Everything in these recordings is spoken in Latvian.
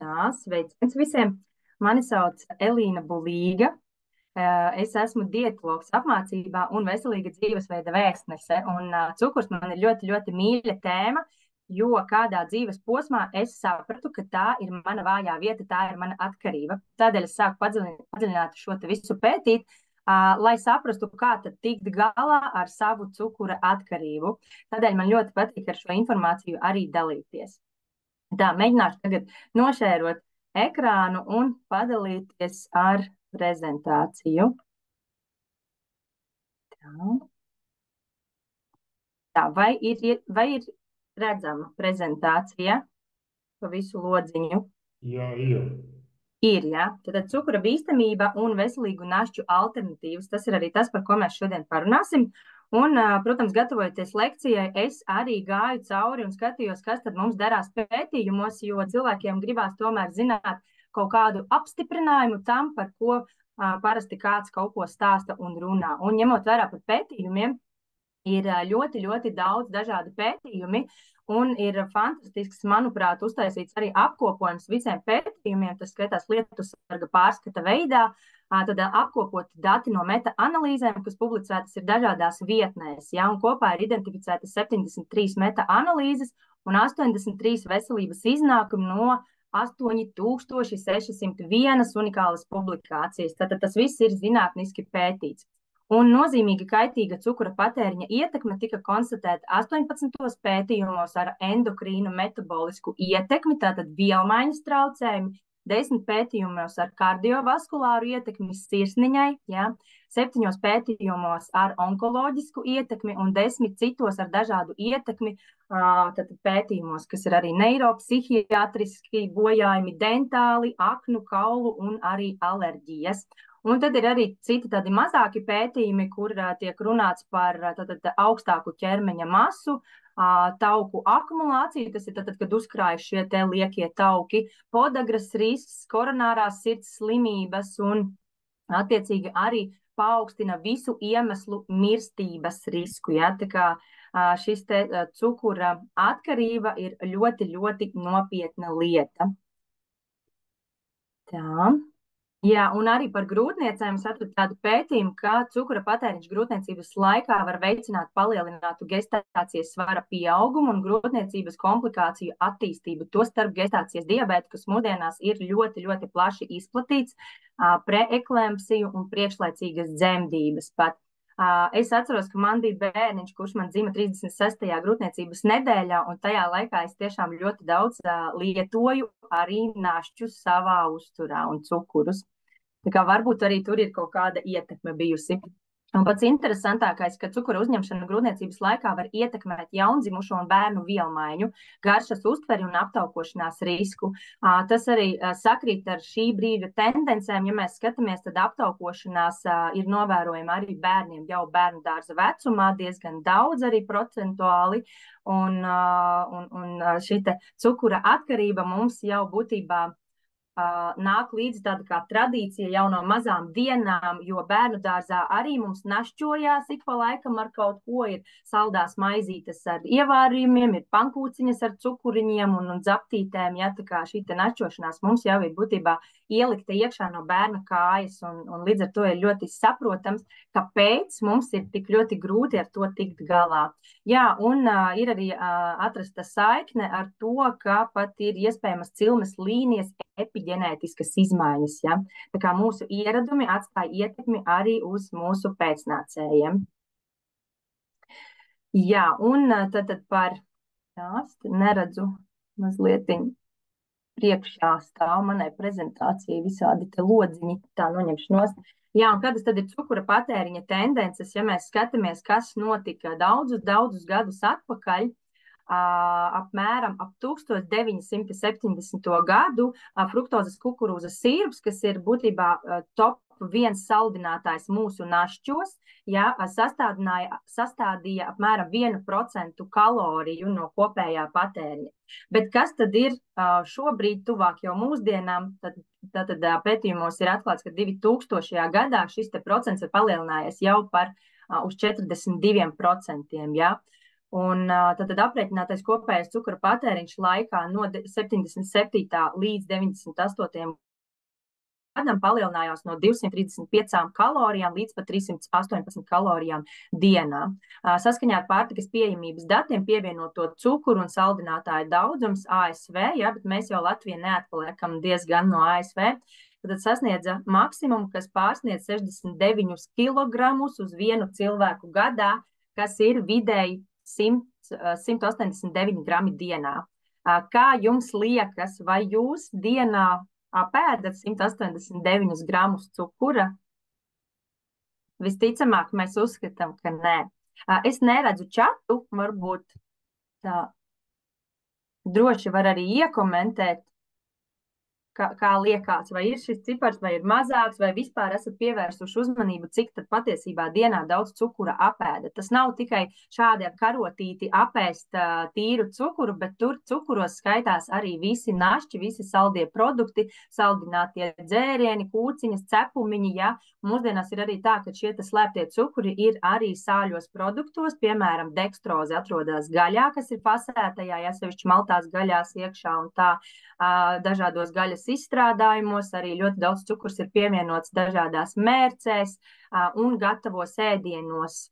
Tā, sveiciens visiem! Mani sauc Elīna Bulīga. Es esmu dietologs apmācībā un veselīga dzīvesveida vēstnese. Cukurs man ir ļoti, ļoti mīļa tēma, jo kādā dzīves posmā es sapratu, ka tā ir mana vājā vieta, tā ir mana atkarība. Tādēļ es sāku padziļināt šo te visu pētīt, lai saprastu, kā tad tikt galā ar savu cukura atkarību. Tādēļ man ļoti patīk ar šo informāciju arī dalīties. Tā, mēģināšu tagad nošērot ekrānu un padalīties ar prezentāciju. Tā, vai ir redzama prezentācija pa visu lodziņu? Jā, ir. Ir, jā. Tad cukura bīstamība un veselīgu našķu alternatīvas. Tas ir arī tas, par ko mēs šodien parunāsim. Protams, gatavojoties lekcijai, es arī gāju cauri un skatījos, kas tad mums darās pētījumos, jo cilvēkiem gribās tomēr zināt kaut kādu apstiprinājumu tam, par ko parasti kāds kaut ko stāsta un runā. Un ņemot vērā par pētījumiem, ir ļoti, ļoti daudz dažādu pētījumi, un ir fantastisks, manuprāt, uztaisīts arī apkopojums visiem pētījumiem, tas skaitās Lietu sarga pārskata veidā, tad apkopot dati no meta-analīzēm, kas publicētas ir dažādās vietnēs, ja, un kopā ir identificētas 73 meta-analīzes un 83 veselības iznākumi no 8601 unikālas publikācijas. Tātad tas viss ir zinātniski pētīts. Un nozīmīgi kaitīga cukura patēriņa ietekme tika konstatēta 18 pētījumos ar endokrīnu metabolisku ietekmi, tātad vielmaiņas traucējumi, 10 pētījumos ar kardiovaskulāru ietekmi sirsniņai, ja, 7 pētījumos ar onkoloģisku ietekmi un 10 citos ar dažādu ietekmi, tātad pētījumos, kas ir arī neiropsihiatriski bojājumi, dentāli, aknu, kaulu un arī alerģijas. Un tad ir arī citi tādi mazāki pētījumi, kur tiek runāts par augstāku ķermeņa masu, tauku akumulāciju, tas ir tad, kad uzkrājas šie te liekie tauki, podagras risks, koronārās sirds slimības un attiecīgi arī paaugstina visu iemeslu mirstības risku. Ja? Tā kā šis te cukura atkarība ir ļoti, ļoti nopietna lieta. Tā. Jā, un arī par grūtniecēm es atradu tādu pētījumu, ka cukura patēriņš grūtniecības laikā var veicināt palielinātu gestācijas svara pieaugumu un grūtniecības komplikāciju attīstību. Tostarp gestācijas diabētu, kas mūsdienās ir ļoti, ļoti plaši izplatīts, preeklempsiju un priekšlaicīgas dzemdības pat. Es atceros, ka man bija bērniņš, kurš man dzima 36. grūtniecības nedēļā, un tajā laikā es tiešām ļoti daudz lietoju arī našķus savā uzturā un cukurus. Tā kā varbūt arī tur ir kaut kāda ietekme bijusi. Un pats interesantākais, ka cukura uzņemšana grūtniecības laikā var ietekmēt jaundzimušo un bērnu vielmaiņu, garšas uztveri un aptaukošanās risku. Tas arī sakrīt ar šī brīža tendencēm. Ja mēs skatāmies, tad aptaukošanās ir novērojama arī bērniem jau bērnu dārza vecumā, diezgan daudz arī procentuāli. Un šī te cukura atkarība mums jau būtībā nāk līdzi tāda kā tradīcija jau no mazām dienām, jo bērnu dārzā arī mums našķojās ik pa laikam ar kaut ko, ir saldās maizītes ar ievārījumiem, ir pankūciņas ar cukuriņiem un dzaptītēm, ja, tā kā šī te našķošanās mums jau ir būtībā ielikta iekšā no bērna kājas, un līdz ar to ir ļoti saprotams, kāpēc mums ir tik ļoti grūti ar to tikt galā. Jā, un ir arī atrasta saikne ar to, ka pat ir iespējamas cilmes līnijas epiģenētiskas izmaiņas. Ja? Tā kā mūsu ieradumi atstāja ietekmi arī uz mūsu pēcnācējiem. Jā, un tad par tās neredzu mazlietiņu. Priekšā stāv manai prezentācijai visādi te lodziņi, tā noņemšu nost. Jā, un kādas tad ir cukura patēriņa tendences, ja mēs skatāmies, kas notika daudzus gadus atpakaļ, apmēram ap 1970. Gadu fruktozes kukurūzas sīrups, kas ir būtībā top 1 saldinātājs mūsu našķos, ja, sastādīja apmēram 1% kaloriju no kopējā patēriņa. Bet kas tad ir šobrīd tuvāk jau mūsdienām? Tad pētījumos ir atklāts, ka 2000. gadā šis te procents ir palielinājies jau par uz 42%. Ja? Un tad aprēķinātais kopējais cukura patēriņš laikā no 77. līdz 98. gadam palielinājās no 235 kalorijām līdz pat 318 kalorijām dienā. Saskaņā ar pārtikas pieejamības datiem pievienoto cukuru un saldinātāju daudzums ASV, bet mēs jau Latvijā neatpaliekam diezgan no ASV, tad sasniedza maksimumu, kas pārsniedz 69 kg uz vienu cilvēku gadā, kas ir vidēji 189 grami dienā. Kā jums liekas, vai jūs dienā apēdat 189 gramus cukura? Visticamāk, mēs uzskatām, ka nē. Es neredzu čatu, varbūt tā droši var arī iekomentēt, kā liekas, vai ir šis cipars, vai ir mazāks, vai vispār esat pievērsuši uzmanību, cik tad patiesībā dienā daudz cukura apēda. Tas nav tikai šādi ar karotīti apēst tīru cukuru, bet tur cukuros skaitās arī visi našķi, visi saldie produkti, saldinātie dzērieni, kūciņas, cepumiņi, Mūsdienās ir arī tā, ka šie slēptie cukuri ir arī sāļos produktos, piemēram, dekstroze atrodas gaļā, kas ir pasētajā, sevišķi maltās gaļās iekšā un tā. Dažādos gaļas izstrādājumos arī ļoti daudz cukurs ir pievienots dažādās mērcēs un gatavos ēdienos.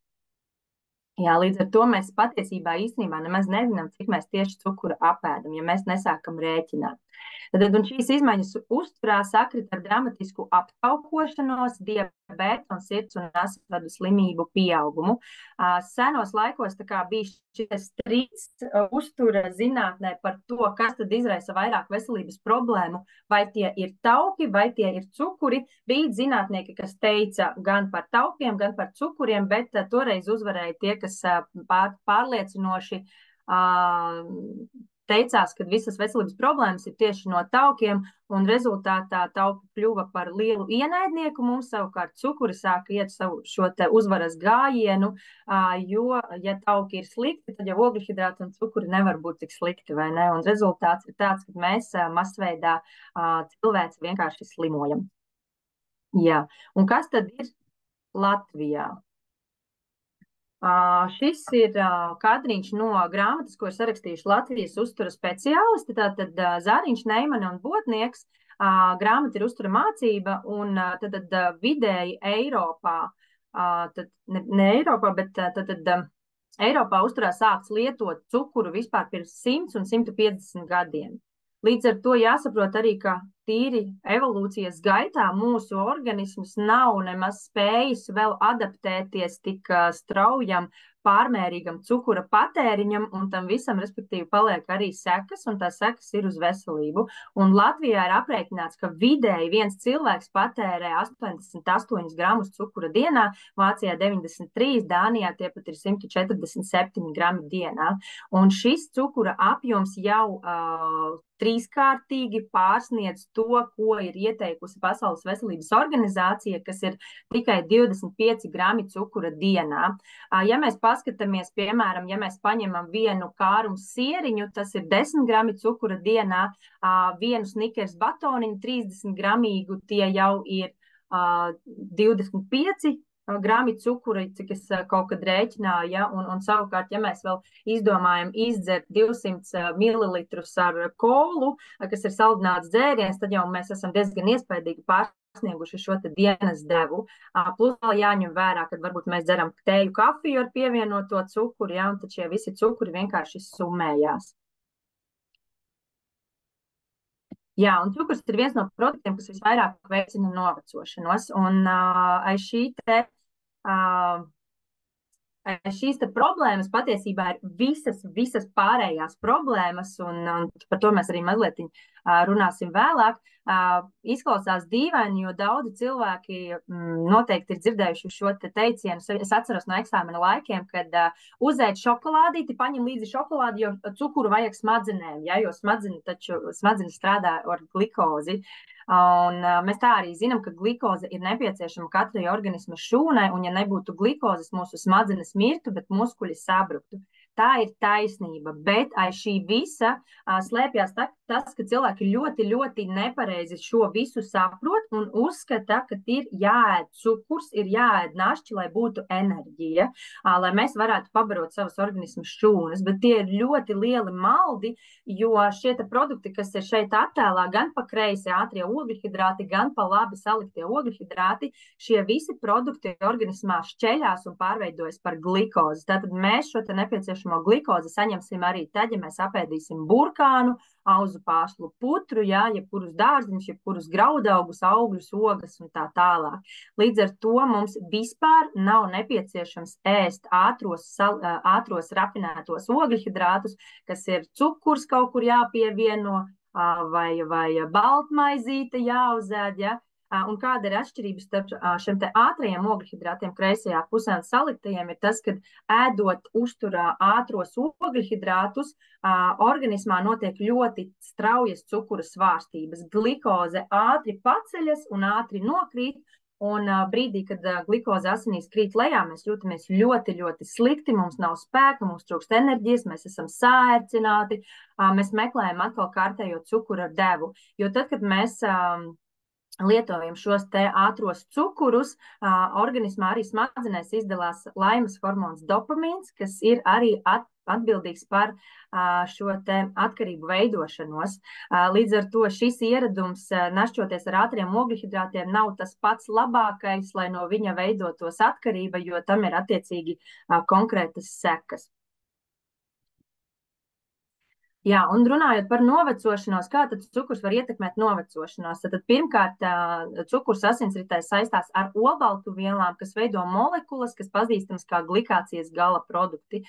Līdz ar to mēs patiesībā īstenībā nemaz nezinām, cik mēs tieši cukuru apēdam, ja mēs nesākam rēķināt. Un šīs izmaiņas uzturā sakrita ar dramatisku aptaukošanos, diabētu un sirds un asinsvadu slimību pieaugumu. Senos laikos bija šis strīds uztura zinātnē par to, kas tad izraisa vairāk veselības problēmu, vai tie ir tauki, vai tie ir cukuri. Bija zinātnieki, kas teica gan par taukiem, gan par cukuriem, bet toreiz uzvarēja tie, kas pārliecinoši teicās, ka visas veselības problēmas ir tieši no taukiem, un rezultātā tauki kļuva par lielu ienaidnieku. Mums savukārt cukuri sāka iet šo te uzvaras gājienu, jo, ja tauki ir slikti, tad jau ogļhidrāti un cukuri nevar būt tik slikti, vai ne? Un rezultāts ir tāds, ka mēs masveidā cilvēci vienkārši slimojam. Un kas tad ir Latvijā? Šis ir kadriņš no grāmatas, ko ir sarakstījuši Latvijas uztura speciālisti, tātad Zariņš, Neimane un Botnieks. Grāmata ir uztura mācība, un tad vidēji Eiropā, ne Eiropā, bet Eiropā uzturā sāks lietot cukuru vispār pirms 100 un 150 gadiem. Līdz ar to jāsaprot arī, ka tīri evolūcijas gaitā mūsu organisms nav nemaz spējis vēl adaptēties tik straujam, pārmērīgam cukura patēriņam, un tam visam, respektīvi, paliek arī sekas, un tās sekas ir uz veselību. Un Latvijā ir aprēķināts, ka vidēji viens cilvēks patērē 88 gramus cukura dienā, Vācijā 93, Dānijā tie pat ir 147 grami dienā. Un šis cukura apjoms jau trīskārtīgi pārsniedz to, ko ir ieteikusi Pasaules veselības organizācija, kas ir tikai 25 grami cukura dienā. Ja mēs paskatāmies, piemēram, ja mēs paņemam vienu kārumu sieriņu, tas ir 10 grami cukura dienā, vienu Snickers batoniņu 30 gramīgu, tie jau ir 25 grami cukura, cik es kaut kad rēķināju, un savukārt, ja mēs vēl izdomājam izdzert 200 mililitrus ar kolu, kas ir saldināts dzēriens, tad jau mēs esam diezgan iespaidīgi pārsnieguši šo te dienas devu. Plus vēl jāņem vērā, kad varbūt mēs dzeram tēju, kafiju ar pievienoto cukuru, un tad šie visi cukuri vienkārši summējās. Un cukurs ir viens no produktiem, kas visvairāk veicina novecošanos, un aiz šīs problēmas patiesībā ir visas pārējās problēmas, un par to mēs arī mazliet runāsim vēlāk. Izklausās dīvaini, jo daudzi cilvēki noteikti ir dzirdējuši šo teicienu. Es atceros no eksāmena laikiem, kad uzēd šokolādīti, paņem līdzi šokolādi, jo cukuru vajag smadzenēm, jo smadzenes strādā ar glikozi. Un mēs tā arī zinām, ka glikoze ir nepieciešama katrai organisma šūnai, un ja nebūtu glikozes, mūsu smadzenes mirtu, bet muskuļi sabruktu. Tā ir taisnība, bet aiz šī visa slēpjas tas, ka cilvēki ļoti, ļoti nepareizi šo visu saprot un uzskata, ka ir jāēd cukurs, ir jāēd našķi, lai būtu enerģija, lai mēs varētu pabarot savus organismu šūnas, bet tie ir ļoti lieli maldi, jo šie produkti, kas ir šeit attēlā, gan pa kreisi ātrie ogļhidrāti, gan pa labi saliktie ogļhidrāti, šie visi produkti organismā šķeļās un pārveidojas par glikozi. Tātad mēs šo te nepieciešamo glikozi saņemsim arī tad, ja mēs apēdīsim burkānu, auzu pārslu putru, jebkurus dārziņus, jebkurus graudaugus, augļus, ogas un tā tālāk. Līdz ar to mums vispār nav nepieciešams ēst ātros rafinētos ogļhidrātus, kas ir cukurs kaut kur jāpievieno vai baltmaizīte jāuzēd, Un kāda ir atšķirība starp šiem te ātrajiem ogļhidrātiem kreisajā pusē un saliktajiem ir tas, ka ēdot uzturā ātros ogļhidrātus, organismā notiek ļoti straujas cukura svārstības. Glikoze ātri paceļas un ātri nokrīt, un brīdī, kad glikoze asinīs krīt lejā, mēs jūtamies ļoti, ļoti slikti, mums nav spēka, mums trūkst enerģijas, mēs esam sāērcināti, mēs meklējam atkal kārtējo cukuru ar devu. Jo tad, kad mēs lietojam šos te ātros cukurus, organismā arī smadzenēs izdalās laimes hormons dopamīns, kas ir arī atbildīgs par šo te atkarību veidošanos. Līdz ar to šis ieradums našķoties ar ātriem ogļhidrātiem nav tas pats labākais, lai no viņa veidotos atkarība, jo tam ir attiecīgi konkrētas sekas. Jā, un runājot par novecošanos, kā tad cukurs var ietekmēt novecošanos? Tad pirmkārt, cukurs asinsritē saistās ar olbaltumvielām, kas veido molekulas, kas pazīstamas kā glikācijas gala produkti.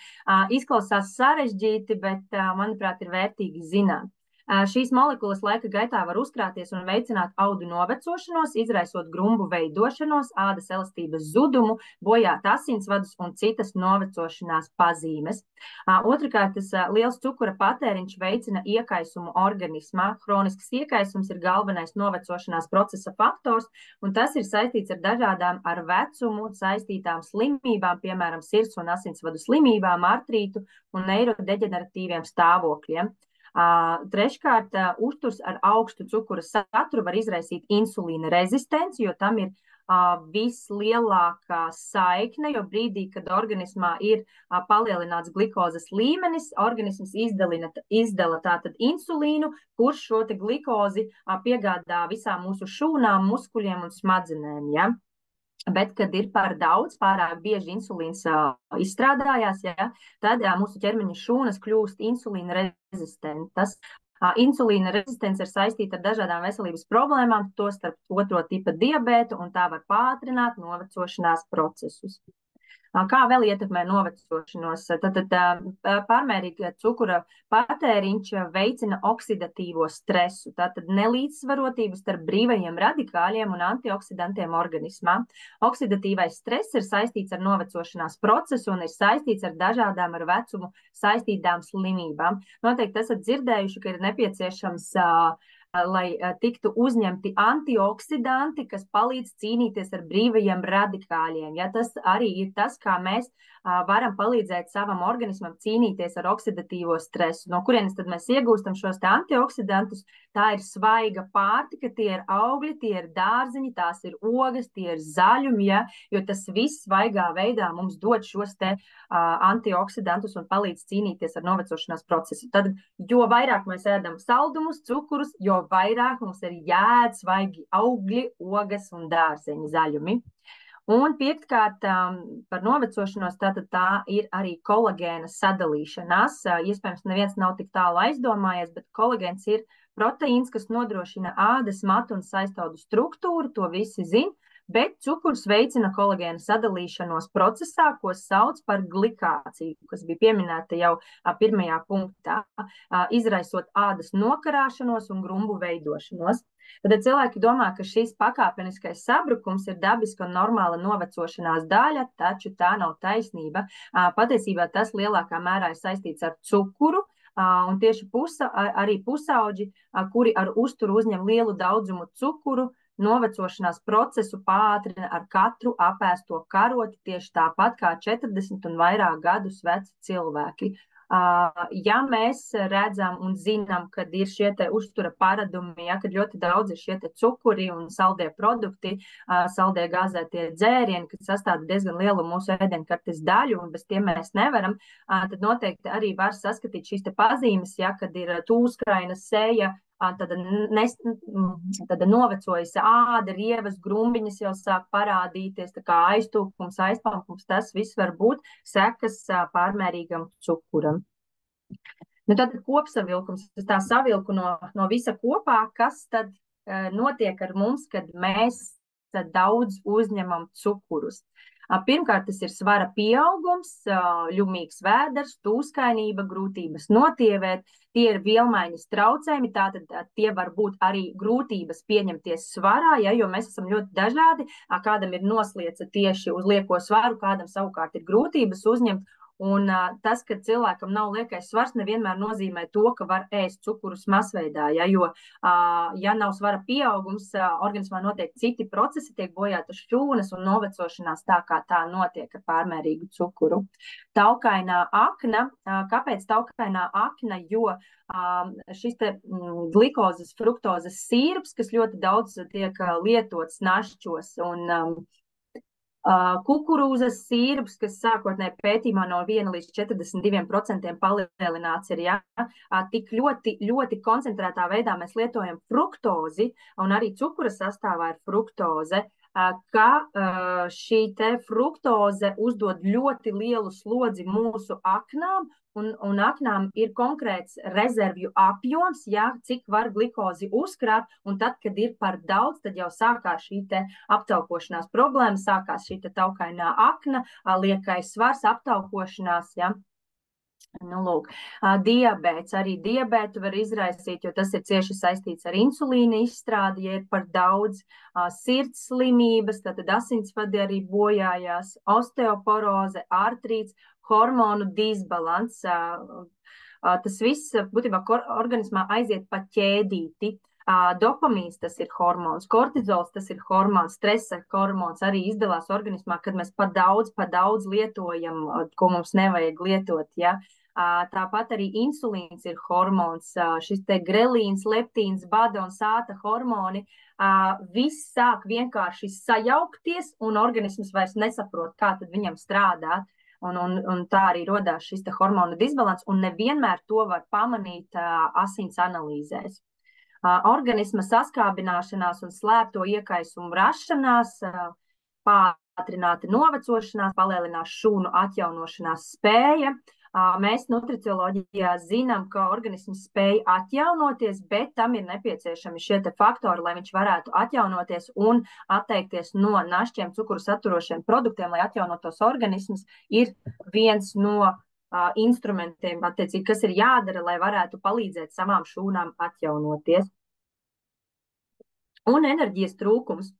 Izklausās sarežģīti, bet, manuprāt, ir vērtīgi zināt. Šīs molekulas laika gaitā var uzkrāties un veicināt audu novecošanos, izraisot grumbu veidošanos, ādas elastības zudumu, bojāt asinsvadus un citas novecošanās pazīmes. Otrakārt, tas liels cukura patēriņš veicina iekaisumu organismā. Hronisks iekaisums ir galvenais novecošanās procesa faktors, un tas ir saistīts ar dažādām ar vecumu saistītām slimībām, piemēram, sirds un asinsvadu slimībām, artrītu un neirodeģeneratīviem stāvokļiem. Treškārt, uzturs ar augstu cukura saturu var izraisīt insulīna rezistenci, jo tam ir vislielākā saikne, jo brīdī, kad organismā ir palielināts glikozes līmenis, organisms izdala tātad insulīnu, kurš šo te glikozi piegādā visām mūsu šūnām, muskuļiem un smadzenēm, ja? Bet, kad ir par daudz, pārāk bieži insulīns izstrādājās, tad mūsu ķermeņa šūnas kļūst insulīna rezistentas. Insulīna rezistence ir saistīta ar dažādām veselības problēmām, tostarp 2. tipa diabētu, un tā var pātrināt novecošanās procesus. Kā vēl ietekmē novecošanos? Tad pārmērīga cukura patēriņš veicina oksidatīvo stresu, tātad nelīdzsvarotību starp brīvajiem radikāļiem un antioksidantiem organismā. Oksidatīvais stress ir saistīts ar novecošanās procesu un ir saistīts ar dažādām ar vecumu saistītām slimībām. Noteikti esat dzirdējuši, ka ir nepieciešams lai tiktu uzņemti antioksidanti, kas palīdz cīnīties ar brīvajiem radikāļiem. Ja, tas arī ir tas, kā mēs varam palīdzēt savam organismam cīnīties ar oksidatīvo stresu. No kurienes tad mēs iegūstam šos te antioksidantus? Tā ir svaiga pārtika, tie ir augļi, tie ir dārziņi, tās ir ogas, tie ir zaļumi, ja, jo tas viss svaigā veidā mums dod šos te antioksidantus un palīdz cīnīties ar novecošanās procesu. Tad, jo vairāk mēs ēdam saldumus, cukurus, jo vairāk mums ir jāēd svaigi augļi, ogas un dārzeņi zaļumi. Un piektkārt par novecošanos, tātad tā ir arī kolagēna sadalīšanās. Iespējams, neviens nav tik tālu aizdomājies, bet kolagēns ir proteīns, kas nodrošina ādas, matu un saistaudu struktūru, to visi zin, bet cukurs veicina kolagēna sadalīšanos procesā, ko sauc par glikāciju, kas bija pieminēta jau pirmajā punktā, izraisot ādas nokarāšanos un grumbu veidošanos. Tad cilvēki domā, ka šis pakāpeniskais sabrukums ir dabiska un normāla novecošanās daļa, taču tā nav taisnība. Patiesībā tas lielākā mērā ir saistīts ar cukuru, un tieši arī pusauģi, kuri ar uzturu uzņem lielu daudzumu cukuru, novecošanās procesu pātrina ar katru apēsto karoti, tieši tāpat kā 40 un vairāk gadus veci cilvēki. Ja mēs redzam un zinām, kad ir šie te uztura paradumi, ja, kad ļoti daudz ir šie te cukuri un saldie produkti, saldie gāzētie dzērieni, kas sastāv diezgan lielu mūsu ēdienkartes daļu, un bez tiem mēs nevaram, tad noteikti arī var saskatīt šīs te pazīmes, ja, kad ir tūskraina seja, tad novecojas āda, rievas, grumbiņas jau sāk parādīties, tā kā aiztūkums, aizpampums, tas viss var būt sekas pārmērīgam cukuram. Nu, tad kopsavilkums, es tā savilku no visa kopā, kas tad notiek ar mums, kad mēs daudz uzņemam cukurus. Pirmkārt, tas ir svara pieaugums, ļumīgs vēders, tūskainība, grūtības notievēt, tie ir vielmaiņas traucējumi, tātad tie var būt arī grūtības pieņemties svarā, ja, jo mēs esam ļoti dažādi, kādam ir noslieca tieši uz lieko svaru, kādam savukārt ir grūtības uzņemt. Un tas, ka cilvēkam nav liekais svars, nevienmēr nozīmē to, ka var ēst cukurus masveidā, ja, jo, ja nav svara pieaugums, organismā notiek citi procesi, tiek bojātas šķūnas un novecošanās tā, kā tā notiek ar pārmērīgu cukuru. Taukainā akna, kāpēc taukainā akna? Jo šis te glikozes, fruktozes sīrups, kas ļoti daudz tiek lietots našķos un kukurūzas sīrups, kas sākotnēji pētījumā no 1 līdz 42% palielināts ir, ja, tik ļoti, ļoti koncentrētā veidā mēs lietojam fruktozi, un arī cukura sastāvā ir fruktoze, ka šī te fruktoze uzdod ļoti lielu slodzi mūsu aknām, un aknām ir konkrēts rezervju apjoms, ja, cik var glikozi uzkrāt, un tad, kad ir par daudz, tad jau sākās šī te aptaukošanās problēma, sākās šī te taukainā akna, liekais svars, aptaukošanās, ja. Nu, lūk, diabēts, arī diabētu var izraisīt, jo tas ir cieši saistīts ar insulīna izstrādi, ja ir par daudz, sirds slimības, tātad asinsvadi arī bojājās, osteoporoze, artrīts, hormonu disbalans. Tas viss būtībā organismā aiziet pa ķēdīti. Dopamīns, tas ir hormons, kortizols, tas ir hormons, stresa hormons arī izdalās organismā, kad mēs pa daudz lietojam, ko mums nevajag lietot, ja. Tāpat arī insulīns ir hormons, šis te grelīns, leptīns, bada un sāta hormoni, viss sāk vienkārši sajaukties, un organisms vairs nesaprot, kā tad viņam strādāt. Un tā arī rodās šis te hormonu disbalans, un nevienmēr to var pamanīt asins analīzēs. Organisma saskābināšanās un slēpto iekaisumu rašanās, pātrināta novecošanās, palielinās šūnu atjaunošanās spēja. Mēs nutricioloģijā zinām, ka organisms spēj atjaunoties, bet tam ir nepieciešami šie te faktori, lai viņš varētu atjaunoties un atteikties no našķiem cukuru saturošiem produktiem, lai atjaunotos organisms, ir viens no instrumentiem, attiecīgi, kas ir jādara, lai varētu palīdzēt savām šūnām atjaunoties. Un enerģijas trūkums.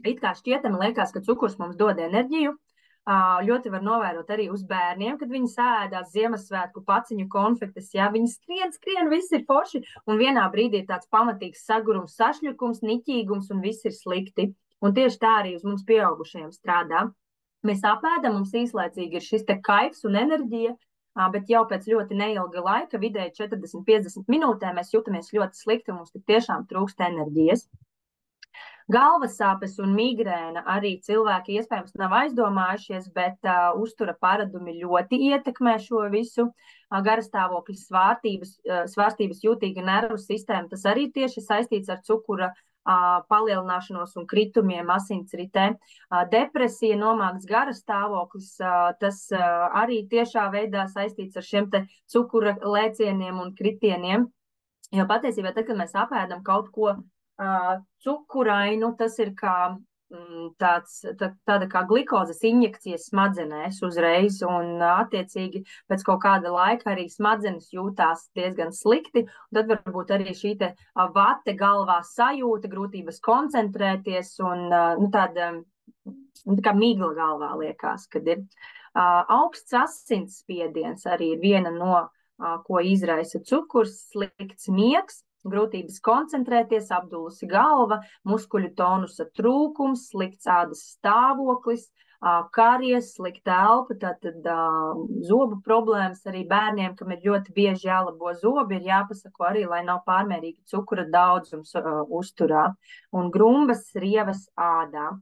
It kā šķietami liekas, ka cukurs mums dod enerģiju. Ļoti var novērot arī uz bērniem, kad viņi sēdās Ziemassvētku paciņu konfektes, ja viņi skrien, viss ir forši, un vienā brīdī ir tāds pamatīgs sagurums, sašļukums, niķīgums, un viss ir slikti. Un tieši tā arī uz mums pieaugušajiem strādā. Mēs apēdam, mums īslaicīgi ir šis te kaifs un enerģija, bet jau pēc ļoti neilga laika, vidēji 40-50 minūtēm, mēs jūtamies ļoti slikti, un mums tik tiešām trūkst enerģijas. Galvas sāpes un migrēna arī cilvēki iespējams nav aizdomājušies, bet uztura paradumi ļoti ietekmē šo visu. Garastāvokļa svārstības jūtīga nervu sistēma, tas arī tieši saistīts ar cukura palielināšanos un kritumiem asinsritē. Depresija, nomākts garastāvoklis, tas arī tiešā veidā saistīts ar šiem te cukura lēcieniem un kritieniem. Jo patiesībā, tad, kad mēs apēdam kaut ko cukurainu, tas ir kā tāda kā glikozes injekcijas smadzenēs uzreiz, un attiecīgi pēc kaut kāda laika arī smadzenes jūtās diezgan slikti, un tad varbūt arī šī te vate galvā sajūta, grūtības koncentrēties, un tāda kā migla galvā liekas, kad ir. Augsts asinsspiediens arī ir viena no, ko izraisa cukurs, slikts miegs. grūtības koncentrēties, apdulusi galva, muskuļu tonusa trūkums, slikts ādas stāvoklis, karies, slikta elpa, tātad zobu problēmas arī bērniem, kam ir ļoti bieži jālabo zobi, ir jāpasako arī, lai nav pārmērīgi cukura daudzums uzturā, un grumbas, rievas ādā.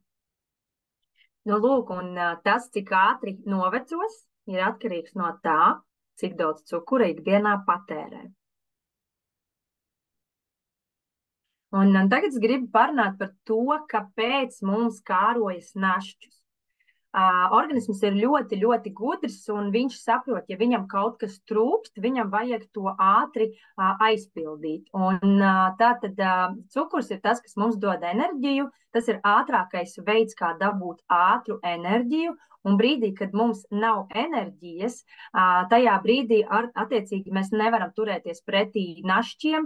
Nu, lūk, un tas, cik ātri novecos, ir atkarīgs no tā, cik daudz cukura ikdienā patērē. Un tagad es gribu parunāt par to, kāpēc mums kārojas našķus. Organisms ir ļoti, ļoti gudrs, un viņš saprot, ja viņam kaut kas trūkst, viņam vajag to ātri aizpildīt. Un tātad cukurs ir tas, kas mums dod enerģiju, tas ir ātrākais veids, kā dabūt ātru enerģiju, un brīdī, kad mums nav enerģijas, tajā brīdī attiecīgi mēs nevaram turēties pretī našķiem,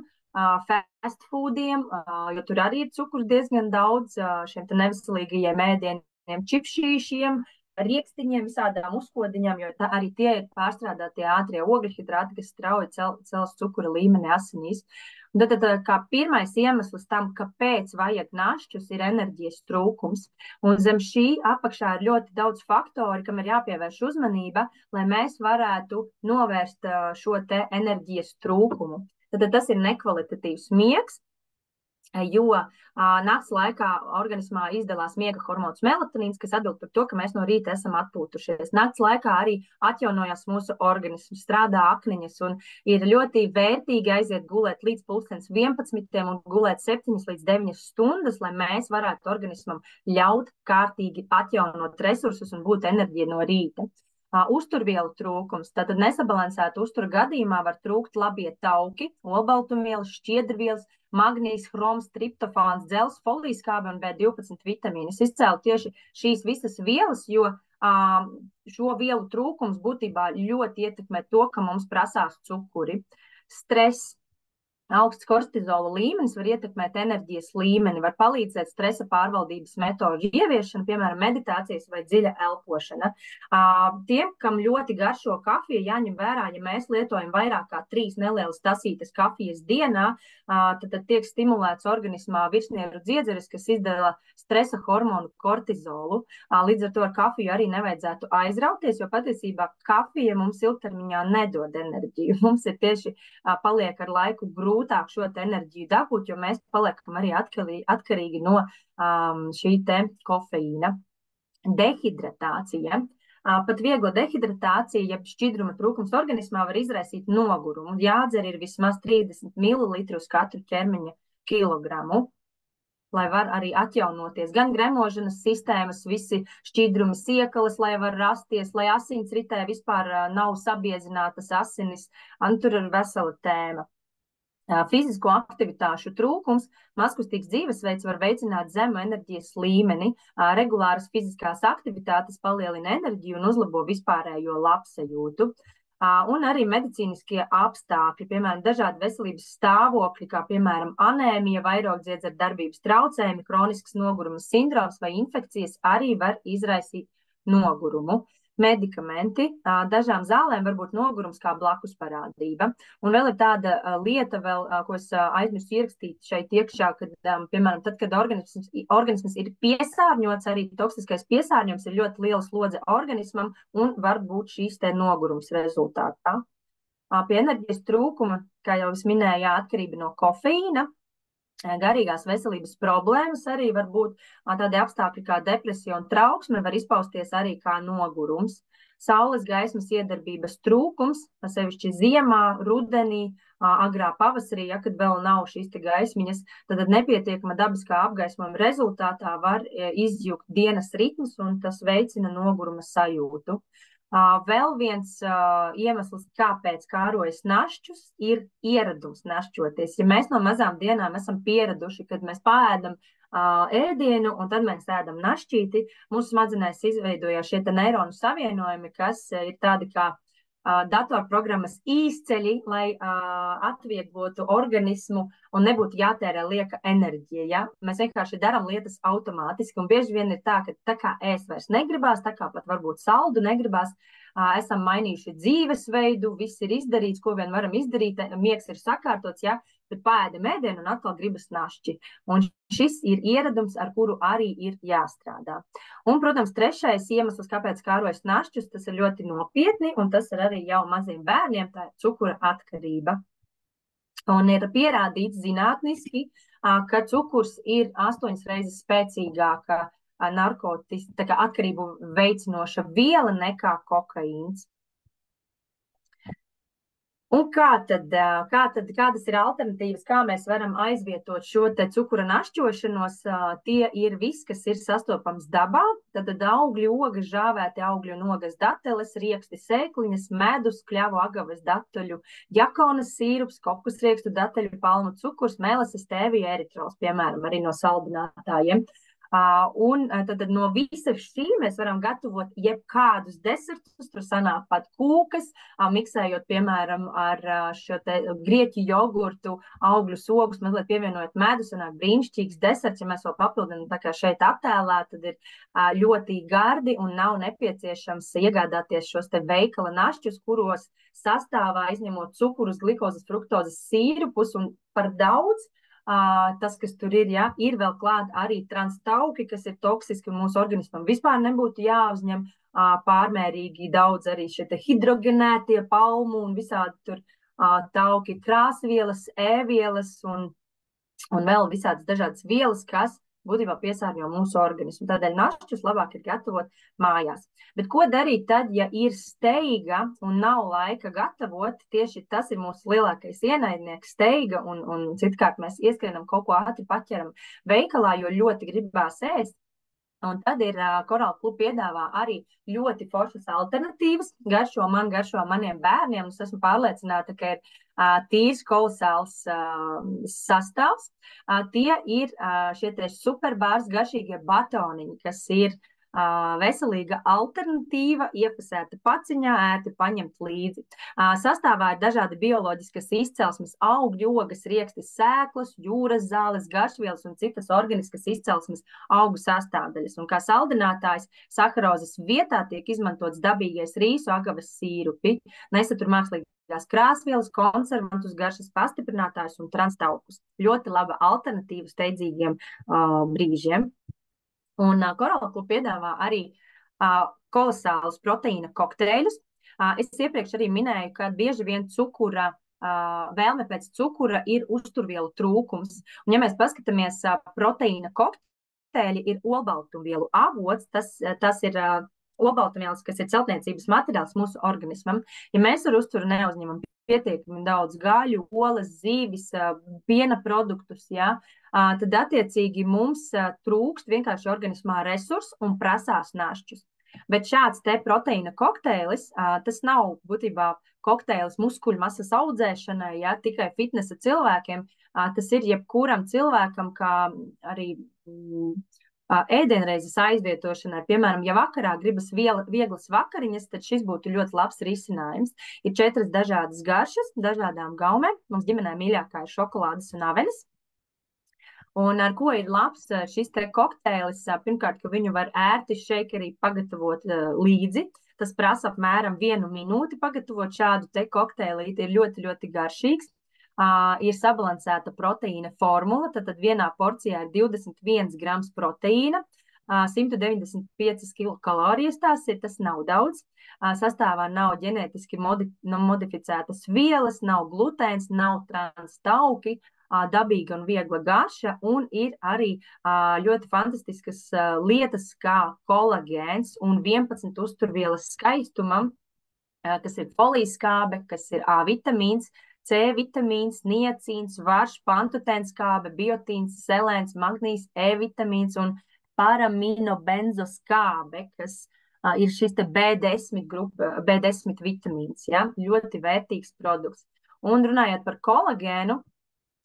fast foodiem, jo tur arī ir cukurs diezgan daudz, šiem te neveselīgajiem ēdieniem, čipšīšiem, riekstiņiem, visādām uzkodiņām, jo arī tie ir pārstrādātie ātrie ogļhidrāti, kas strauji cels cukura līmeni asinīs. Tad kā pirmais iemesls tam, kāpēc vajag našķus, ir enerģijas trūkums. Un zem šī apakšā ir ļoti daudz faktori, kam ir jāpievērš uzmanība, lai mēs varētu novērst šo te enerģijas trūkumu. Tad tas ir nekvalitatīvs miegs, jo nakts laikā organismā izdalās miega hormons melatonīns, kas atbild par to, ka mēs no rīta esam atpūtušies. Nakts laikā arī atjaunojās mūsu organisms, strādā akniņas, un ir ļoti vērtīgi aiziet gulēt līdz 11 un gulēt 7 līdz 9 stundas, lai mēs varētu organismam ļaut kārtīgi atjaunot resursus un būt enerģija no rīta. Uzturvielu trūkums. Tātad nesabalansēta uztura gadījumā var trūkt labie tauki, olbaltumvielas, šķiedrvielas, magnīs, hroms, triptofāns, dzels, folīskābe un B12 vitamīnas. Izcēlu tieši šīs visas vielas, jo šo vielu trūkums būtībā ļoti ietekmē to, ka mums prasās cukuri. Stress. Augsts kortizola līmenis var ietekmēt enerģijas līmeni, var palīdzēt stresa pārvaldības metožu ieviešanu, piemēram, meditācijas vai dziļa elpošana. Tiem, kam ļoti garšo kafija, jāņem vērā, ja mēs lietojam vairāk kā 3 nelielas tasītes kafijas dienā, tad tiek stimulēts organismā virsnieru dziedzeres, kas izdala stresa hormonu kortizolu. Līdz ar to ar kafiju arī nevajadzētu aizrauties, jo patiesībā kafija mums ilgtermiņā nedod enerģiju. Mums ir tieši paliek ar laiku grūtāk šo enerģiju dabūt, jo mēs paliekam arī atkarīgi no šī te kofeīna. Dehidratācija. Pat viegla dehidratācija, ja šķidruma trūkums organismā var izraisīt nogurumu. Jādzer ir vismaz 30 ml uz katru ķermeņa kilogramu, lai var arī atjaunoties. Gan gremošanas sistēmas, visi šķidrumi siekalas, lai var rasties, lai asinsritē vispār nav sabiezinātas asinis, un tur ir vesela tēma. Fizisko aktivitāšu trūkums, mazkustīgs dzīvesveids var veicināt zemu enerģijas līmeni, regulāras fiziskās aktivitātes palielina enerģiju un uzlabo vispārējo labsajūtu. Un arī medicīniskie apstākļi, piemēram, dažādi veselības stāvokļi, kā piemēram anēmija, vairogdziedzera darbības traucējumi, kronisks noguruma sindroms vai infekcijas arī var izraisīt nogurumu. Medikamenti, dažām zālēm var būt nogurums kā blakus parādība. Un vēl ir tāda lieta, ko es aizmirsu ierakstīt šeit iekšā, kad, piemēram, tad, kad organisms ir piesārņots, arī toksiskais piesārņojums ir ļoti liela slodze organismam un var būt šīs te nogurums rezultātā. Pie enerģijas trūkuma, kā jau es minēju, atkarība no kofeīna. Garīgās veselības problēmas arī var būt tādi apstākļi kā depresija un trauksme, var izpausties arī kā nogurums. Saules gaismas iedarbības trūkums, sevišķi ziemā, rudenī, agrā pavasarī, ja kad vēl nav šīs te gaismiņas, tad nepietiekama dabiskā apgaismojuma rezultātā var izjukt dienas ritmus un tas veicina noguruma sajūtu. Vēl viens iemesls, kāpēc kārojas našķus, ir ieradums našķoties. Ja mēs no mazām dienām esam pieraduši, kad mēs paēdam ēdienu un tad mēs ēdam našķīti, mūsu smadzenēs izveidojās šie neironu savienojumi, kas ir tādi kā datorprogrammas īsceļi, lai atvieglotu organismu un nebūtu jātērē lieka enerģija. Ja? Mēs vienkārši darām lietas automātiski, un bieži vien ir tā, ka tā kā ēst vairs negribās, tā kā pat varbūt saldu negribās, esam mainījuši dzīvesveidu, viss ir izdarīts, ko vien varam izdarīt, miegs ir sakārtots, ja? bet pēdam ēdienu un atkal gribas našķi. Un šis ir ieradums, ar kuru arī ir jāstrādā. Un, protams, trešais iemesls, kāpēc kārojas našķus, tas ir ļoti nopietni, un tas ir arī jau maziem bērniem, tā ir cukura atkarība. Un ir pierādīts zinātniski, ka cukurs ir 8 reizes spēcīgāka tā kā atkarību veicinoša viela nekā kokaīns. Un kādas ir alternatīvas, kā mēs varam aizvietot šo te cukura našķošanos? Tie ir viss, kas ir sastopams dabā. Tad augļu, ogas, žāvēti augļu un ogas dateles, rieksti, sēkliņas, medus, kļavu, agavas datuļu, jakonas sīrups, kokosriekstu datelju, palmu cukurs, melases, stēvija, eritrols, piemēram, arī no saldinātājiem. Un tad no visa šī mēs varam gatavot jebkādus desertus, tur sanāk pat kūkas, miksējot, piemēram, ar šo te grieķu jogurtu, augļu sogus, mazliet pievienojot medu, sanāk brīnišķīgs deserts, ja mēs vēl papildinām tā kā šeit attēlā, tad ir ļoti gardi un nav nepieciešams iegādāties šos te veikala našķus, kuros sastāvā izņemot cukurus, glikozes, fruktozes, sīrupus un par daudz. Tas, kas tur ir, ja, ir vēl klāt arī transtauki, kas ir toksiski un mūsu organismam vispār nebūtu jāuzņem pārmērīgi daudz arī šie hidrogenētie palmu un visādi tur tauki krāsvielas, ēvielas un vēl visādas dažādas vielas, kas būtībā piesārņo mūsu organismu. Tādēļ našķus labāk ir gatavot mājās. Bet ko darīt tad, ja ir steiga un nav laika gatavot? Tieši tas ir mūsu lielākais ienaidnieks, steiga, un citkārt mēs ieskrienam kaut ko ātri paķeram veikalā, jo ļoti gribās ēst. Un tad ir Coral Club piedāvā arī ļoti foršas alternatīvas. Garšo maniem bērniem. Es esmu pārliecināta, ka ir tīrs kolosāls sastāvs. Tie ir šie superbārs garšīgie batoniņi, kas ir veselīga alternatīva, iepasēta paciņā, ērti paņemt līdzi. Sastāvā ir dažādi bioloģiskas izcelsmes augļu, ogas, riekstis, sēklas, jūras zāles, garšvielas un citas organiskas izcelsmes augu sastāvdaļas. Un kā saldinātājs saharozes vietā tiek izmantots dabīgais rīsu agavas sīrupi, nesatur mākslīgās krāsvielas, konservantus, garšas pastiprinātājus un transtaukus. Ļoti laba alternatīva steidzīgiem brīžiem. Un Coral Club piedāvā arī kolosālus proteīna kokteļus. Es iepriekš arī minēju, ka bieži vien vēlme pēc cukura ir uzturvielu trūkums. Un ja mēs paskatāmies, proteīna kokteļi ir olbaltumvielu avots, tas ir olbaltumvielas, kas ir celtniecības materiāls mūsu organismam. Ja mēs ar uzturu neuzņemam pietiekami daudz gaļu, olas, zīvis, piena produktus, ja, tad attiecīgi mums trūkst vienkārši organismā resursu un prasās našķus. Bet šāds te proteīna kokteilis, tas nav būtībā kokteilis muskuļu masas audzēšanai, ja, tikai fitnesa cilvēkiem. Tas ir jebkuram cilvēkam, kā arī ēdienreizes aizvietošanai. Piemēram, ja vakarā gribas vieglas vakariņas, tad šis būtu ļoti labs risinājums. Ir 4 dažādas garšas, dažādām gaumēm. Mums ģimenē mīļākā ir šokolādes un avenes. Un ar ko ir labs šis te kokteilis? Pirmkārt, ka viņu var ērti šeikerī pagatavot līdzi. Tas prasa apmēram 1 minūti pagatavot šādu te kokteilīti. Ir ļoti, ļoti garšīgs. Ir sabalansēta proteīna formula, tad vienā porcijā ir 21 grams proteīna, 195 kilokalorijas tas nav daudz. Sastāvā nav ģenētiski modificētas vielas, nav glutēns, nav transtauki, dabīga un viegla garša, un ir arī ļoti fantastiskas lietas kā kolagēns un 11 uzturvielas skaistumam, kas ir folijas-skābe, kas ir A vitamīns, C vitamīns, niacīns, varš, pantotēnskābe, biotīns, selēns, magnīs, E vitamīns un paraminobenzoskābe, kas ir šis te B10 vitamīns, ja? Ļoti vērtīgs produkts. Un runājot par kolagēnu,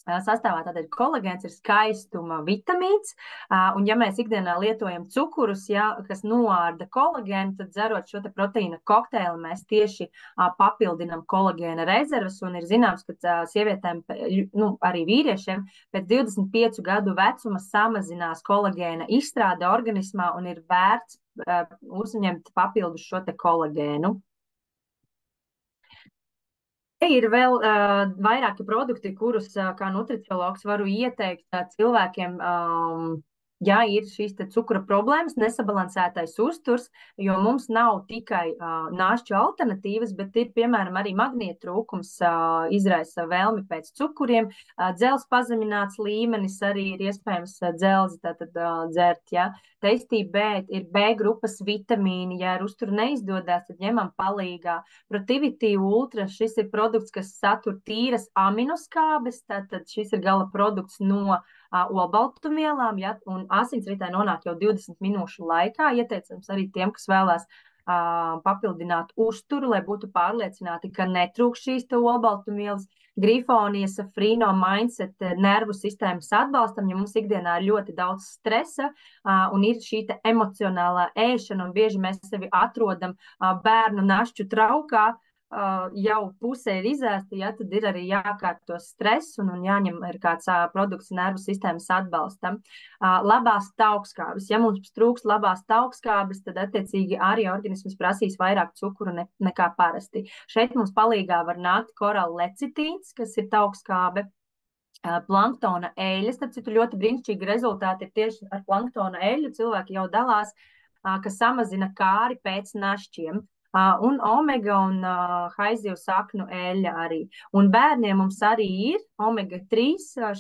sastāvā tātad kolagēns ir skaistuma vitamīns, un ja mēs ikdienā lietojam cukurus, ja, kas noārda kolagēnu, tad dzerot šo te proteīna kokteili, mēs tieši papildinam kolagēna rezervas, un ir zināms, ka sievietēm, arī vīriešiem, pēc 25 gadu vecuma samazinās kolagēna izstrāde organismā, un ir vērts uzņemt papildus šo te kolagēnu. Ir vēl vairāki produkti, kurus kā nutriciologs varu ieteikt cilvēkiem, ja ir šīs cukura problēmas, nesabalansētais uzturs, jo mums nav tikai nāšķu alternatīvas, bet ir, piemēram, arī magnīta trūkums izraisa vēlmi pēc cukuriem, dzelzs pazemināts līmenis arī ir iespējams dzelzi tātad dzert, ja. Testī B ir B grupas vitamīni, ja ar uzturu neizdodas, tad ņemam palīgā. Protivity Ultra, šis ir produkts, kas satur tīras aminoskābes, tātad šis ir gala produkts no olbaltumvielām, ja, un asinsritē nonāk jau 20 minūšu laikā. Ieteicams arī tiem, kas vēlās papildināt uzturu, lai būtu pārliecināti, ka netrūks šīs olbaltumvielas. Grifonija, Safrino, Mindset, nervu sistēmas atbalstam, ja mums ikdienā ir ļoti daudz stresa un ir šī emocionālā ēšana, un bieži mēs sevi atrodam bērnu našķu traukā, jau pusē ir izēsta, ja, tad ir arī jākārto stress un jāņem ir kāds produkts nervu sistēmas atbalstam. Labās taukskābes. Ja mums trūks labās taukskābes, tad attiecīgi arī organisms prasīs vairāk cukuru nekā parasti. Šeit mums palīgā var nākt korāla lecitīns, kas ir taukskābe. Planktona eļļas, tad citu ļoti brīnišķīgi rezultāti ir tieši ar planktona eļļu. Cilvēki jau dalās, kas samazina kāri pēc našķiem. Un omega un haizivju saknu eļļa arī. Un bērniem mums arī ir omega-3,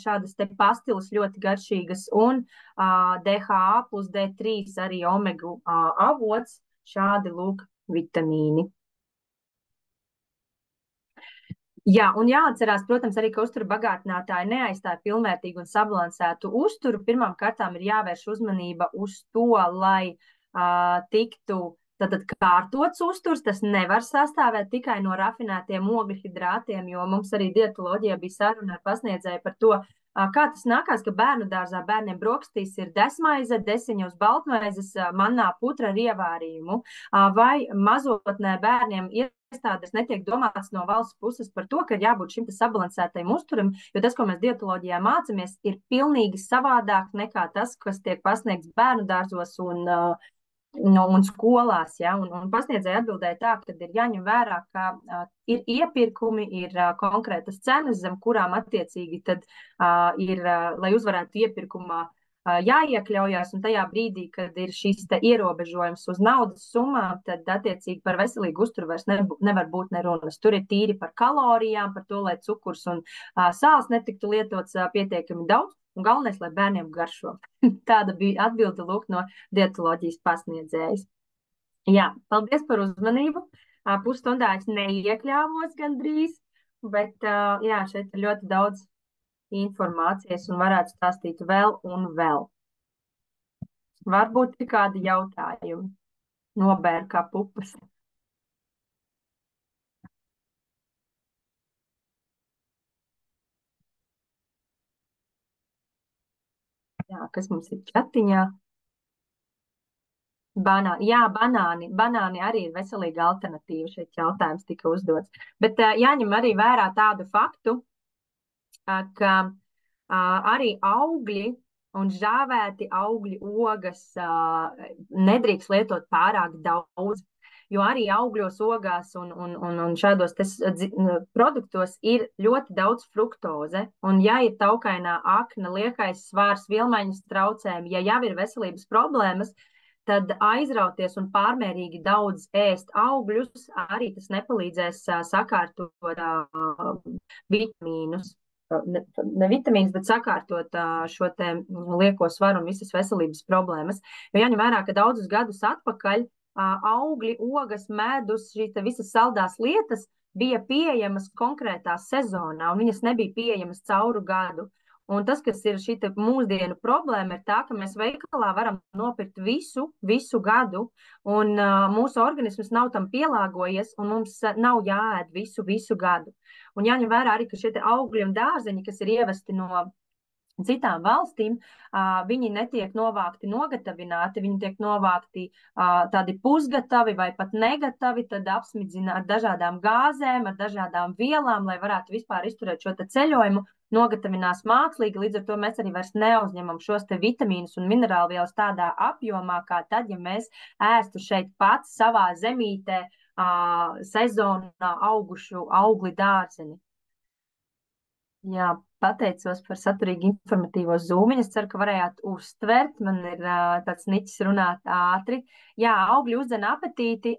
šādas te pastilas ļoti garšīgas, un DHA plus D3 arī omega avots, šādi lūk vitamīni. Jā, un jāatcerās, protams, arī, ka uzturu bagātinātāji neaizstāja pilnvērtīgu un sabalansētu uzturu. Pirmām kārtām ir jāvērš uzmanība uz to, lai tiktu tātad kārtots uzturs, tas nevar sastāvēt tikai no rafinētiem ogļhidrātiem, jo mums arī dietoloģijā bija saruna ar pasniedzēju par to, kā tas nākās, ka bērnu dārzā bērniem brokastīs ir desmaize, desiņos baltmaizes, mannā putra ar ievārījumu, vai mazotnē bērniem iestādes netiek domāts no valsts puses par to, ka ir jābūt šim sabalansētajam uzturam, jo tas, ko mēs dietoloģijā mācamies, ir pilnīgi savādāk nekā tas, kas tiek pasniegts bērnu dārzos un skolās, ja, un pasniedzēja atbildēja tā, ka ir jāņem vērā, ka ir iepirkumi, ir konkrētas cenas, zem kurām attiecīgi tad ir, lai uzvarētu iepirkumā, jāiekļaujās, un tajā brīdī, kad ir šis te ierobežojums uz naudas summām, tad attiecīgi par veselīgu uzturu vairs nevar būt nerunas. Tur ir tīri par kalorijām, par to, lai cukurs un sāls netiktu lietots pietiekami daudz, un galvenais, lai bērniem garšo. Tāda bija atbilde lūk no dietoloģijas pasniedzējas. Jā, paldies par uzmanību. Pusstundā es neiekļāvos gandrīz, bet jā, šeit ir ļoti daudz informācijas un varētu stāstīt vēl un vēl. Varbūt ir kādi jautājumi. Nobēr kā pupas. Jā, kas mums ir čatiņā? Jā, banāni arī ir veselīga alternatīva. Šeit jautājums tika uzdots. Bet jāņem arī vērā tādu faktu, ka arī augļi un žāvēti augļi, ogas nedrīkst lietot pārāk daudz, jo arī augļos, ogās un šādos produktos ir ļoti daudz fruktoze. Un ja ir taukainā akna, liekais svārs, vilmaiņas traucējumi, ja jau ir veselības problēmas, tad aizrauties un pārmērīgi daudz ēst augļus, arī tas nepalīdzēs sakārtot vitamīnus. Ne vitamīns, bet sakārtot šo te lieko svaru un visas veselības problēmas. Jo jāņem vērā, ka daudzus gadus atpakaļ augļi, ogas, medus, šīs te visas saldās lietas bija pieejamas konkrētā sezonā, un viņas nebija pieejamas cauru gadu. Un tas, kas ir šī mūsdienu problēma, ir tā, ka mēs veikalā varam nopirkt visu gadu, un mūsu organisms nav tam pielāgojies, un mums nav jāēd visu gadu. Un jāņem vērā arī, ka šie augļi un dārzeņi, kas ir ievesti no citām valstīm, viņi netiek novākti nogatavināti, viņi tiek novākti tādi pusgatavi vai pat negatavi, tad apsmidzina ar dažādām gāzēm, ar dažādām vielām, lai varētu vispār izturēt šo te ceļojumu, nogatavinās mākslīgi, līdz ar to mēs arī vairs neuzņemam šos te vitamīnus un minerālvielas tādā apjomā, kā tad, ja mēs ēstu šeit pats savā zemītē sezonā augušu augli dārzeni. Jā, pateicos par saturīgu informatīvo zūmiņu. Es ceru, ka varējāt uztvert. Man ir tāds niķis runāt ātri. Jā, augļi uzdzen apetīti.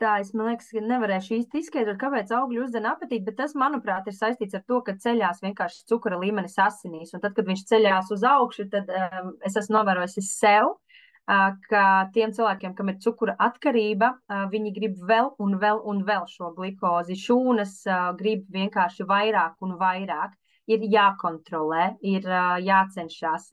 Tā es, man liekas, ka nevarēšu īsti izskaidrot, kāpēc augļi uzdzen apetīti, bet tas, manuprāt, ir saistīts ar to, ka ceļās vienkārši cukura līmenis asinīs. Un tad, kad viņš ceļās uz augšu, tad es esmu novērojusi sev, ka tiem cilvēkiem, kam ir cukura atkarība, viņi grib vēl un vēl un vēl šo glikozi. Šūnas grib vienkārši vairāk un vairāk. Ir jākontrolē, ir jācenšas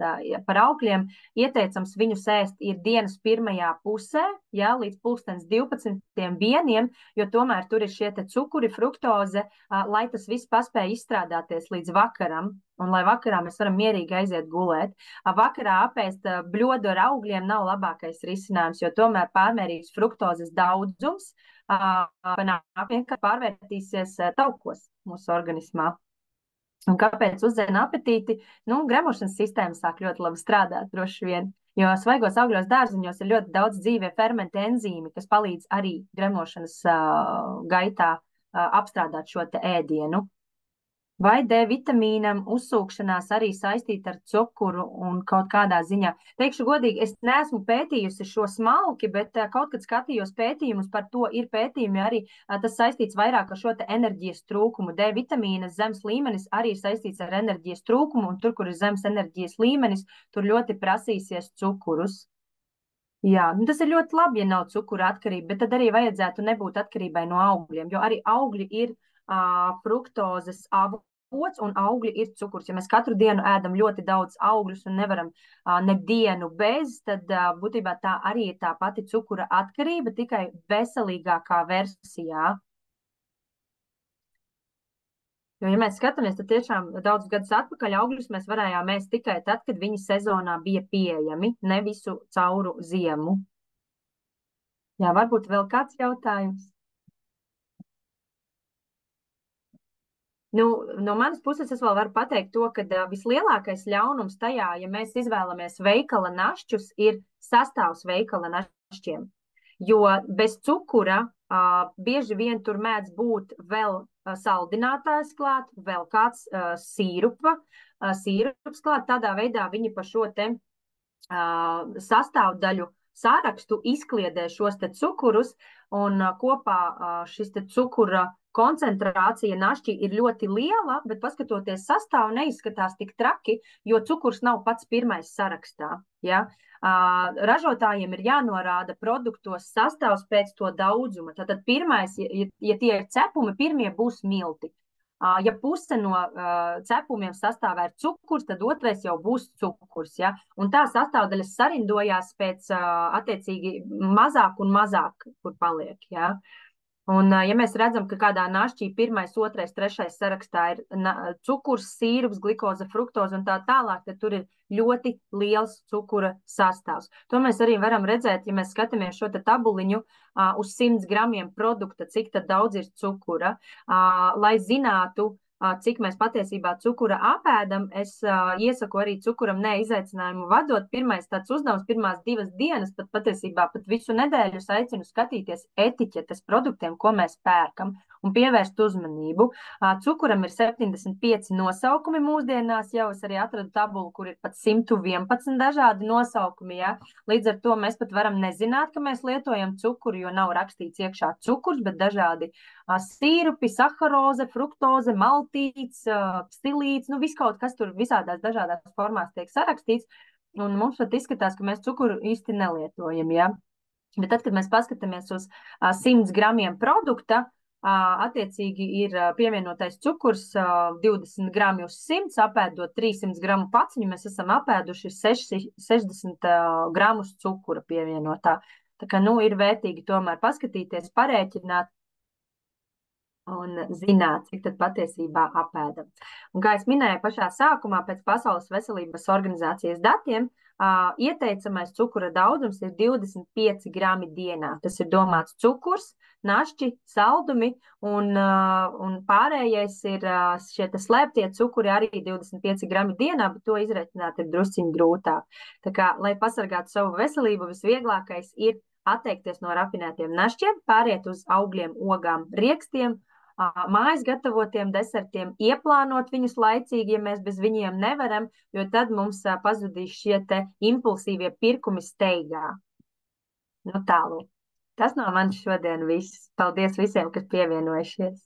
par augļiem. Ieteicams viņu ēst ir dienas pirmajā pusē, ja, līdz 12:00 jo tomēr tur ir šie cukuri, fruktoze, lai tas viss paspēj izstrādāties līdz vakaram, un lai vakarā mēs varam mierīgi aiziet gulēt. Vakarā apēst bļodu ar augļiem nav labākais risinājums, jo tomēr pārmērīgs fruktozes daudzums vienkārši pārvērtīsies taukos mūsu organismā. Un kāpēc uzdzen apetīti? Gremošanas sistēma sāk ļoti labi strādāt, droši vien, jo svaigos augļos dārziņos ir ļoti daudz dzīvie fermenti enzīmi, kas palīdz arī gremošanas gaitā apstrādāt šo te ēdienu. Vai D vitamīnam uzsūkšanās arī saistīta ar cukuru un kaut kādā ziņā? Teikšu godīgi, es neesmu pētījusi šo smalki, bet kaut kad skatījos pētījumus par to, ir pētījumi arī, tas saistīts vairāk ar šo te enerģijas trūkumu. D vitamīna zems līmenis arī ir saistīts ar enerģijas trūkumu, un tur, kur ir zems enerģijas līmenis, tur ļoti prasīsies cukurus. Jā, tas ir ļoti labi, ja nav cukura atkarība, bet tad arī vajadzētu nebūt atkarībai no augļiem, jo arī augļi ir fruktozes avots, un augļi ir cukurs. Ja mēs katru dienu ēdam ļoti daudz augļus un nevaram nedienu bez, tad būtībā tā arī ir tā pati cukura atkarība, tikai veselīgākā versijā. Jo, ja mēs skatāmies, tad tiešām daudz gadus atpakaļ augļus mēs varējām ēst tikai tad, kad viņi sezonā bija pieejami, ne visu cauru ziemu. Jā, varbūt vēl kāds jautājums? No manas puses es vēl varu pateikt to, ka vislielākais ļaunums tajā, ja mēs izvēlamies veikala našķus, ir sastāvs veikala našķiem. Jo bez cukura bieži vien tur mēdz būt vēl saldinātājs klāt, vēl kāds sīrups klāt. Tādā veidā viņi pa šo te sastāvdaļu sarakstu izkliedē šos te cukurus, un kopā šis te cukura koncentrācija našķī ir ļoti liela, bet paskatoties sastāvu neizskatās tik traki, jo cukurs nav pats pirmais sarakstā. Ja? Ražotājiem ir jānorāda produktos sastāvs pēc to daudzuma. Tātad pirmais, ja tie ir cepumi, pirmie būs milti. Ja puse no cepumiem sastāvā ir cukurs, tad otrais jau būs cukurs. Ja? Un tā sastāvdaļas sarindojās pēc attiecīgi mazāk un mazāk, kur paliek. Ja? Un, ja mēs redzam, ka kādā našķī 1., 2., 3. sarakstā ir cukurs, sīrups, glikoze, fruktoze un tā tālāk, tad tur ir ļoti liels cukura sastāvs. To mēs arī varam redzēt, ja mēs skatāmies šo te tabuliņu uz 100 gramiem produkta, cik tad daudz ir cukura. Lai zinātu, cik mēs patiesībā cukura apēdam, es iesaku arī cukuram neizaicinājumu vadot. Pirmais tāds uzdevums, pirmās 2 dienas, pat patiesībā pat visu nedēļu es aicinu skatīties etiķetes produktiem, ko mēs pērkam, un pievērst uzmanību. Cukuram ir 75 nosaukumi mūsdienās, jau es arī atradu tabulu, kur ir pat 111 dažādi nosaukumi. Ja? Līdz ar to mēs pat varam nezināt, ka mēs lietojam cukuru, jo nav rakstīts iekšā cukurs, bet dažādi sīrupi, saharoze, fruktoze, maltīts, stilīts, viss kaut kas tur visādās dažādās formās tiek sarakstīts, un mums pat izskatās, ka mēs cukuru īsti nelietojam, ja? Bet tad, kad mēs paskatāmies uz 100 gramiem produkta, attiecīgi ir pievienotais cukurs 20 grami uz 100, apēdot 300 gramu paciņu, mēs esam apēduši 60 gramus cukura pievienotā. Tā kā, ir vērtīgi tomēr paskatīties, parēķināt un zināt, cik tad patiesībā apēdam. Un kā es minēju pašā sākumā, pēc Pasaules veselības organizācijas datiem, ieteicamais cukura daudzums ir 25 grami dienā. Tas ir domāts cukurs, našķi, saldumi, un pārējais ir šie slēptie cukuri arī 25 grami dienā, bet to izreikināt ir drusciņi grūtāk. Tā kā, lai pasargātu savu veselību, visvieglākais ir atteikties no rafinētiem našķiem, pāriet uz augļiem, ogām, riekstiem, mājas gatavotiem desertiem, ieplānot viņus laicīgi, ja mēs bez viņiem nevaram, jo tad mums pazudīs šie te impulsīvie pirkumi steigā. Nu tālūk. Tas no manis šodien viss. Paldies visiem, kas pievienojušies.